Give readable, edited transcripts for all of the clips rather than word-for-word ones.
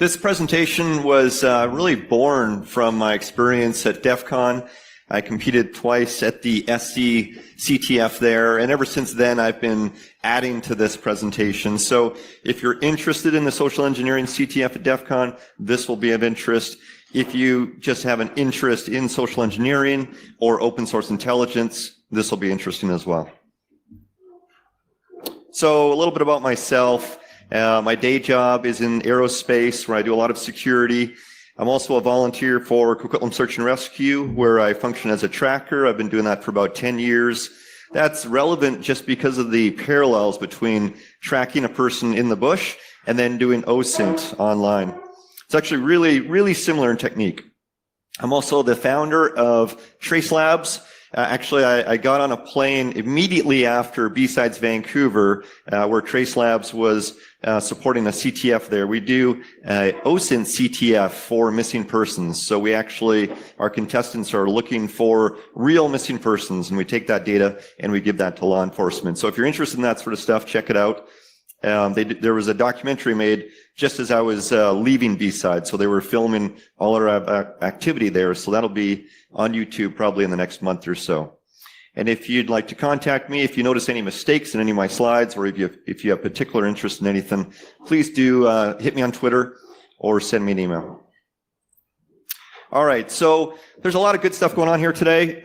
This presentation was really born from my experience at DEF CON. I competed twice at the SC CTF there, and ever since then I've been adding to this presentation. So if you're interested in the social engineering CTF at DEF CON, this will be of interest. If you just have an interest in social engineering or open source intelligence, this will be interesting as well. So a little bit about myself. My day job is in aerospace, where I do a lot of security. I'm also a volunteer for Coquitlam Search and Rescue, where I function as a tracker. I've been doing that for about 10 years. That's relevant just because of the parallels between tracking a person in the bush and then doing OSINT online. It's actually really similar in technique. I'm also the founder of Trace Labs. Actually, I got on a plane immediately after B-Sides Vancouver, where Trace Labs was supporting a CTF there. We do OSINT CTF for missing persons. So we actually, our contestants are looking for real missing persons, and we take that data and we give that to law enforcement. So if you're interested in that sort of stuff, check it out. There was a documentary made just as I was leaving B-Side, so they were filming all our activity there, so that'll be on YouTube probably in the next month or so. And if you'd like to contact me, if you notice any mistakes in any of my slides, or if you have particular interest in anything, please do hit me on Twitter or send me an email. All right, so there's a lot of good stuff going on here today.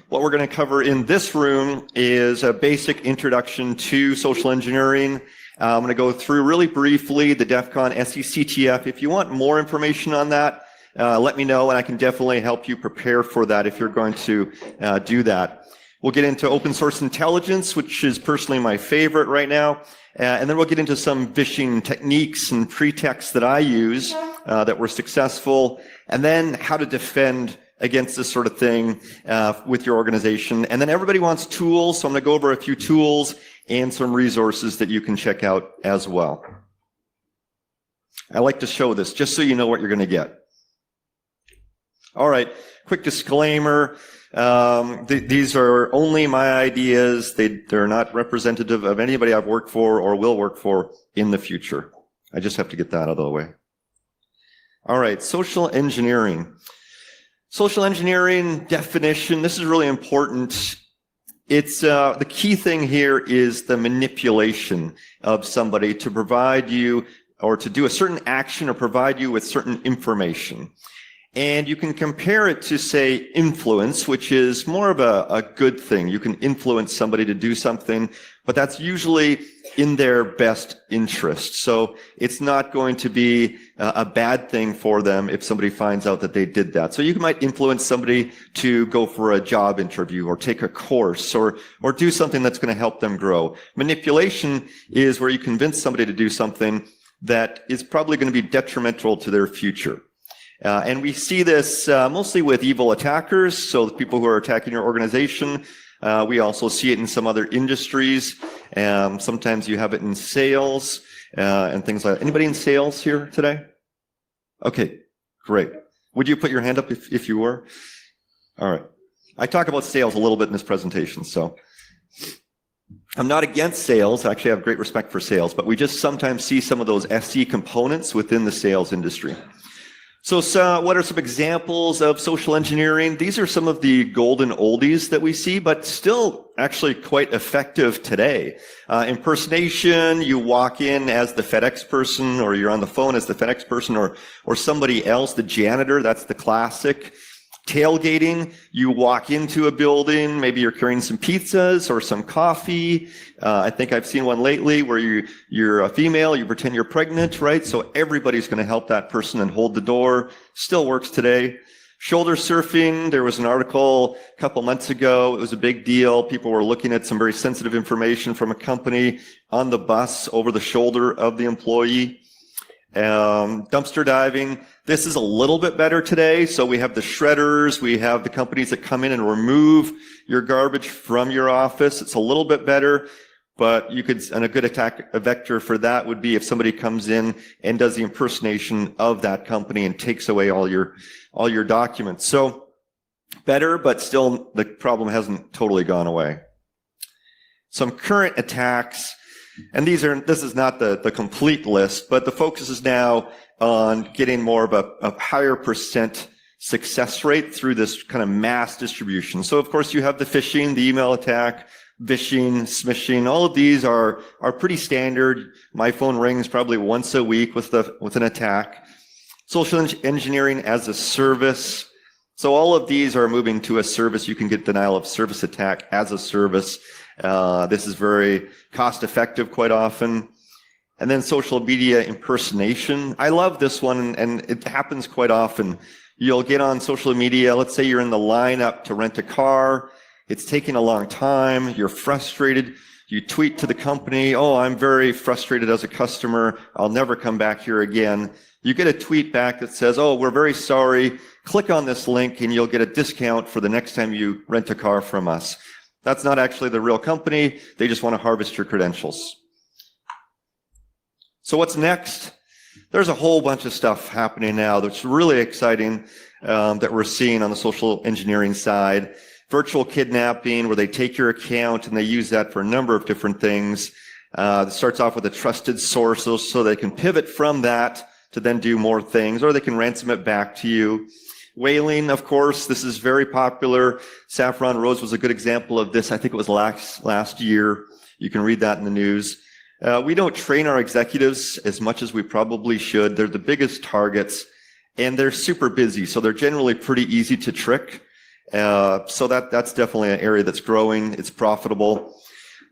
What we're going to cover in this room is a basic introduction to social engineering. I'm going to go through really briefly the DEF CON SECTF. If you want more information on that, let me know, and I can definitely help you prepare for that if you're going to do that. We'll get into open source intelligence, which is personally my favorite right now, and then we'll get into some phishing techniques and pretexts that I use that were successful, and then how to defend against this sort of thing with your organization. And then everybody wants tools, so I'm going to go over a few tools and some resources that you can check out as well. I like to show this just so you know what you're going to get. All right, quick disclaimer. These are only my ideas. They're not representative of anybody I've worked for or will work for in the future. I just have to get that out of the way. All right, social engineering. Social engineering definition, this is really important. It's the key thing here is the manipulation of somebody to provide you or to do a certain action or provide you with certain information. And you can compare it to, say, influence, which is more of a good thing. You can influence somebody to do something, but that's usually in their best interest. So it's not going to be a bad thing for them if somebody finds out that they did that. So you might influence somebody to go for a job interview or take a course or do something that's going to help them grow. Manipulation is where you convince somebody to do something that is probably going to be detrimental to their future. And we see this mostly with evil attackers, so the people who are attacking your organization. We also see it in some other industries. Sometimes you have it in sales and things like that. Anybody in sales here today? Okay, great. Would you put your hand up if you were? All right. I talk about sales a little bit in this presentation, so I'm not against sales. Actually, I have great respect for sales, but we just sometimes see some of those SE components within the sales industry. So what are some examples of social engineering? These are some of the golden oldies that we see, but still actually quite effective today. Impersonation, you walk in as the FedEx person, or you're on the phone as the FedEx person, or somebody else, the janitor, that's the classic. Tailgating, you walk into a building, maybe you're carrying some pizzas or some coffee. I think I've seen one lately where you're a female, you pretend you're pregnant, right? So everybody's going to help that person and hold the door. Still works today. Shoulder surfing, there was an article a couple months ago. It was a big deal. People were looking at some very sensitive information from a company on the bus over the shoulder of the employee. Dumpster diving, this is a little bit better today. So we have the shredders, we have the companies that come in and remove your garbage from your office. It's a little bit better, but you could, and a good attack vector for that would be if somebody comes in and does the impersonation of that company and takes away all your documents. So better, but still the problem hasn't totally gone away. Some current attacks. And this is not the complete list, but the focus is now on getting more of a higher percent success rate through this kind of mass distribution. So of course you have the phishing, the email attack, vishing, smishing. All of these are pretty standard. My phone rings probably once a week with an attack. Social engineering as a service. So all of these are moving to a service. You can get denial of service attack as a service. This is very cost effective quite often. And then social media impersonation. I love this one, and it happens quite often. You'll get on social media. Let's say you're in the lineup to rent a car. It's taking a long time. You're frustrated. You tweet to the company, "Oh, I'm very frustrated as a customer. I'll never come back here again." You get a tweet back that says, "Oh, we're very sorry. Click on this link and you'll get a discount for the next time you rent a car from us." That's not actually the real company. They just want to harvest your credentials. So what's next? There's a whole bunch of stuff happening now that's really exciting that we're seeing on the social engineering side. Virtual kidnapping, where they take your account and they use that for a number of different things. It starts off with a trusted source so they can pivot from that to then do more things, or they can ransom it back to you. Whaling, of course, this is very popular. Saffron Rose was a good example of this. I think it was last year. You can read that in the news. We don't train our executives as much as we probably should. They're the biggest targets, and they're super busy, so they're generally pretty easy to trick. So that's definitely an area that's growing. It's profitable.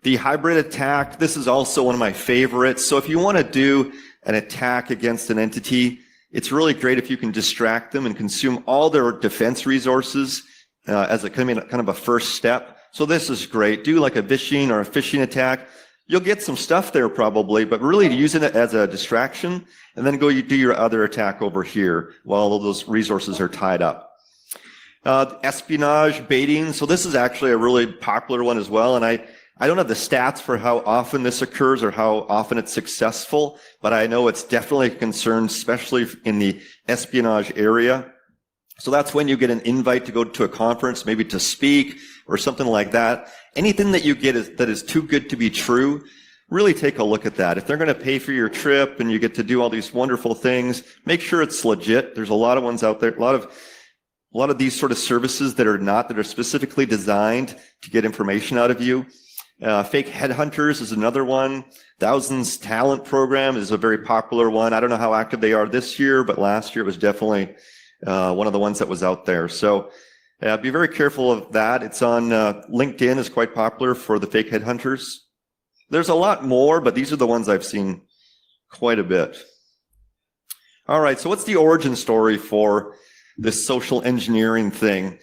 The hybrid attack, this is also one of my favorites. So if you want to do an attack against an entity, it's really great if you can distract them and consume all their defense resources as a kind of a first step. So this is great. Do like a vishing or a phishing attack. You'll get some stuff there probably, but really using it as a distraction, and then you do your other attack over here while all those resources are tied up. Espionage, baiting. So this is actually a really popular one as well, and I don't have the stats for how often this occurs or how often it's successful, but I know it's definitely a concern, especially in the espionage area. So that's when you get an invite to go to a conference, maybe to speak or something like that. Anything that you get that is too good to be true, really take a look at that. If they're going to pay for your trip and you get to do all these wonderful things, make sure it's legit. There's a lot of ones out there, a lot of these sort of services that are specifically designed to get information out of you. Fake headhunters is another one. Thousands Talent Program is a very popular one. I don't know how active they are this year, but last year it was definitely one of the ones that was out there. So be very careful of that. It's on LinkedIn is quite popular for the fake headhunters. There's a lot more, but these are the ones I've seen quite a bit. All right, so what's the origin story for this social engineering thing?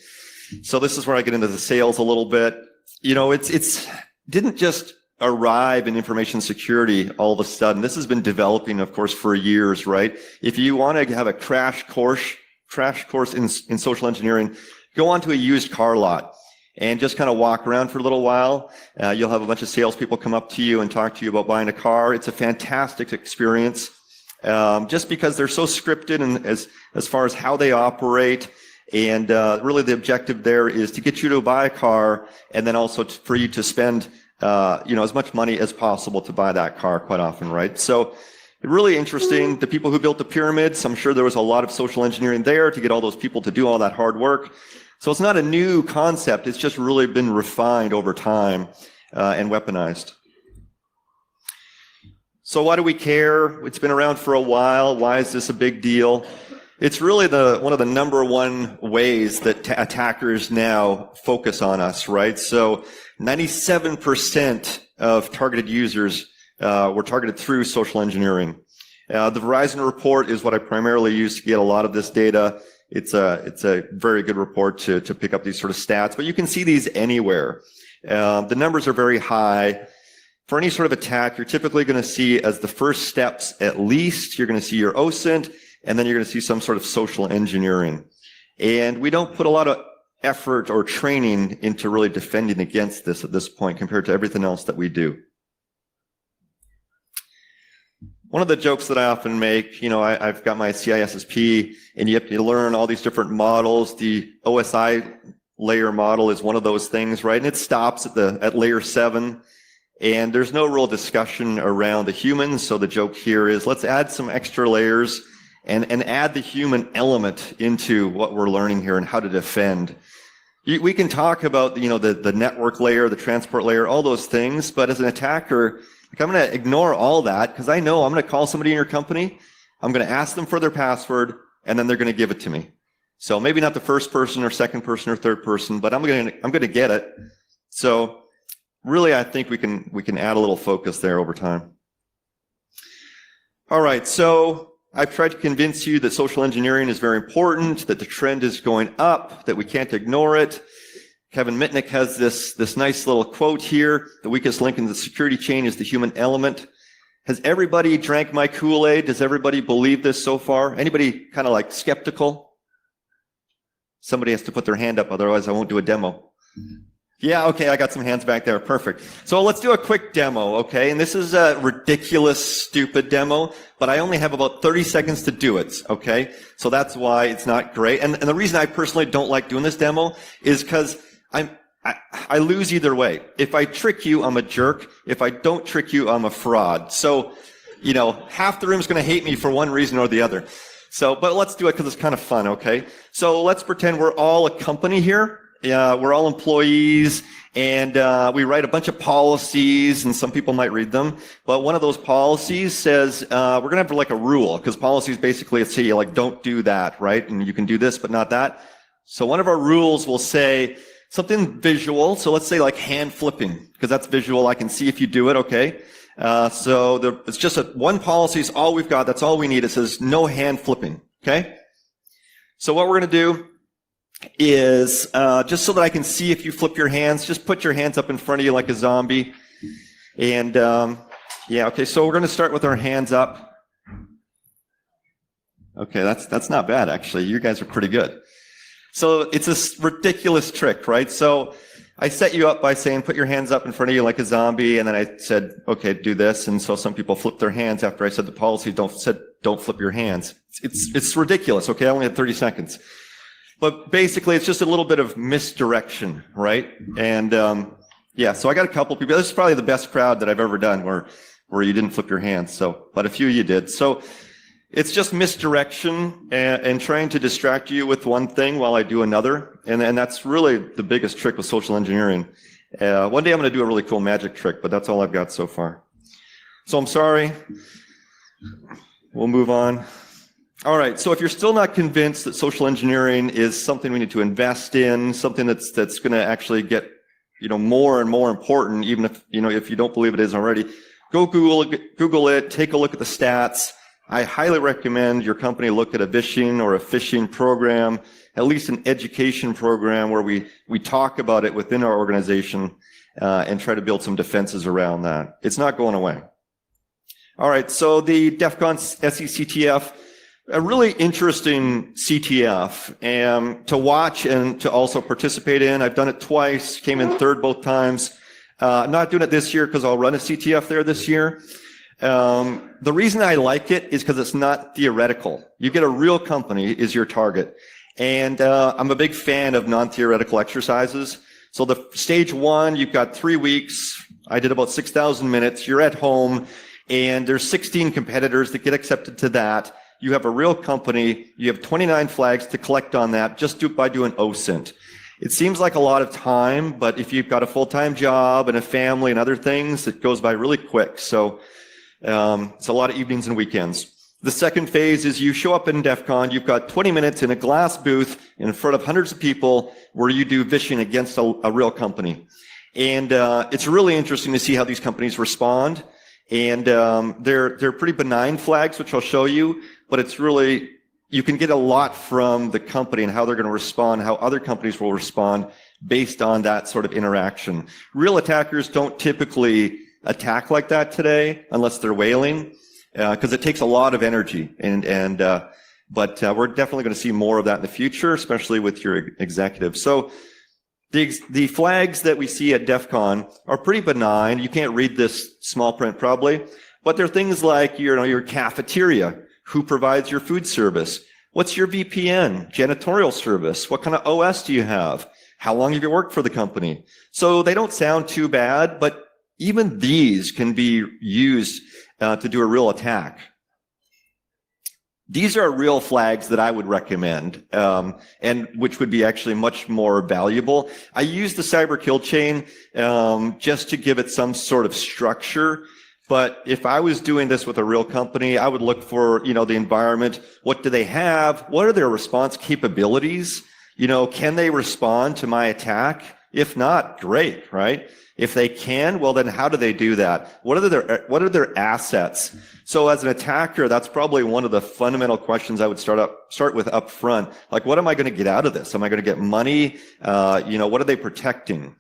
So this is where I get into the sales a little bit. You know, it's didn't just arrive in information security all of a sudden. This has been developing, of course, for years, right? If you want to have a crash course in social engineering, go onto a used car lot and just kind of walk around for a little while. You'll have a bunch of salespeople come up to you and talk to you about buying a car. It's a fantastic experience, just because they're so scripted and as far as how they operate. And really the objective there is to get you to buy a car, and then also for you to spend as much money as possible to buy that car quite often, right? So really interesting. The people who built the pyramids, I'm sure there was a lot of social engineering there to get all those people to do all that hard work. So it's not a new concept. It's just really been refined over time and weaponized. So why do we care? It's been around for a while. Why is this a big deal? It's really one of the number one ways that attackers now focus on us, right? So 97% of targeted users were targeted through social engineering. The Verizon report is what I primarily use to get a lot of this data. It's a very good report to pick up these sort of stats, but you can see these anywhere. The numbers are very high. For any sort of attack, you're typically going to see as the first steps, at least, you're going to see your OSINT, and then you're going to see some sort of social engineering. And we don't put a lot of effort or training into really defending against this at this point compared to everything else that we do. One of the jokes that I often make, I've got my CISSP, and you have to learn all these different models. The OSI layer model is one of those things, right? And it stops at layer 7. And there's no real discussion around the humans. So the joke here is let's add some extra layers and add the human element into what we're learning here and how to defend. We can talk about, the network layer, the transport layer, all those things. But as an attacker, I'm going to ignore all that because I know I'm going to call somebody in your company. I'm going to ask them for their password, and then they're going to give it to me. So maybe not the first person or second person or third person, but I'm going to get it. So really, I think we can add a little focus there over time. All right, so I've tried to convince you that social engineering is very important, that the trend is going up, that we can't ignore it. Kevin Mitnick has this nice little quote here: the weakest link in the security chain is the human element. Has everybody drank my Kool-Aid? Does everybody believe this so far? Anybody kind of like skeptical? Somebody has to put their hand up, otherwise I won't do a demo. Yeah, okay, I got some hands back there. Perfect. So let's do a quick demo, okay? And this is a ridiculous, stupid demo, but I only have about 30 seconds to do it, okay? So that's why it's not great. And the reason I personally don't like doing this demo is because I lose either way. If I trick you, I'm a jerk. If I don't trick you, I'm a fraud. So, half the room's going to hate me for one reason or the other. So, but let's do it because it's kind of fun, okay? So let's pretend we're all a company here. We're all employees, and we write a bunch of policies, and some people might read them. But one of those policies says we're going to have like a rule, because policies basically say like don't do that, right? And you can do this, but not that. So one of our rules will say something visual. So let's say like hand flipping, because that's visual. I can see if you do it, okay? It's just one policy is all we've got. That's all we need. It says no hand flipping, okay? So what we're going to do is, just so that I can see if you flip your hands, just put your hands up in front of you like a zombie. And, okay, so we're going to start with our hands up. Okay, that's not bad, actually. You guys are pretty good. So it's a ridiculous trick, right? So I set you up by saying, put your hands up in front of you like a zombie, and then I said, okay, do this. And so some people flip their hands after I said the policy, don't flip your hands. It's ridiculous, okay? I only had 30 seconds. But basically, it's just a little bit of misdirection, right? And so I got a couple people. This is probably the best crowd that I've ever done where you didn't flip your hands. So, but a few of you did. So it's just misdirection and trying to distract you with one thing while I do another. And that's really the biggest trick with social engineering. One day I'm going to do a really cool magic trick, but that's all I've got so far. So I'm sorry. We'll move on. All right, so if you're still not convinced that social engineering is something we need to invest in, something that's going to actually get, more and more important, even if, if you don't believe it is already, go Google it, take a look at the stats. I highly recommend your company look at a vishing or a phishing program, at least an education program where we talk about it within our organization, and try to build some defenses around that. It's not going away. All right, so the DEF CON SECTF, a really interesting CTF to watch and to also participate in. I've done it twice, came in third both times. I'm not doing it this year because I'll run a CTF there this year. The reason I like it is because it's not theoretical. You get a real company is your target. And I'm a big fan of non-theoretical exercises. So the stage one, you've got 3 weeks. I did about 6,000 minutes. You're at home, and there's 16 competitors that get accepted to that. You have a real company. You have 29 flags to collect on that just by doing OSINT. It seems like a lot of time, but if you've got a full-time job and a family and other things, it goes by really quick. So it's a lot of evenings and weekends. The second phase is you show up in DEF CON. You've got 20 minutes in a glass booth in front of hundreds of people where you do vishing against a real company. And it's really interesting to see how these companies respond. And they're pretty benign flags, which I'll show you. But it's really, you can get a lot from the company and how they're going to respond, how other companies will respond based on that sort of interaction. Real attackers don't typically attack like that today unless they're whaling, because it takes a lot of energy. But we're definitely going to see more of that in the future, especially with your executives. So the flags that we see at DEF CON are pretty benign. You can't read this small print probably, but they're things like your cafeteria. Who provides your food service? What's your VPN, janitorial service? What kind of OS do you have? How long have you worked for the company? So they don't sound too bad, but even these can be used to do a real attack. These are real flags that I would recommend, and which would be actually much more valuable. I use the cyber kill chain just to give it some sort of structure. But if I was doing this with a real company, I would look for, you know, the environment. What do they have? What are their response capabilities? You know, can they respond to my attack? If not, great, right? If they can, well, then how do they do that? What are their assets? So as an attacker, that's probably one of the fundamental questions I would start with up front. Like, what am I going to get out of this? Am I going to get money? You know, what are they protecting?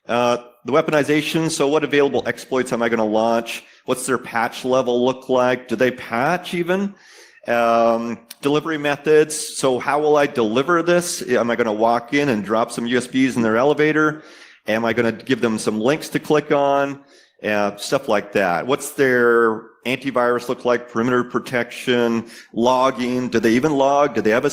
The weaponization, so what available exploits am I going to launch? What's their patch level look like? Do they patch even? Delivery methods, so how will I deliver this? Am I going to walk in and drop some USBs in their elevator? Am I going to give them some links to click on? Stuff like that. What's their antivirus look like? Perimeter protection, logging? Do they even log? Do they have a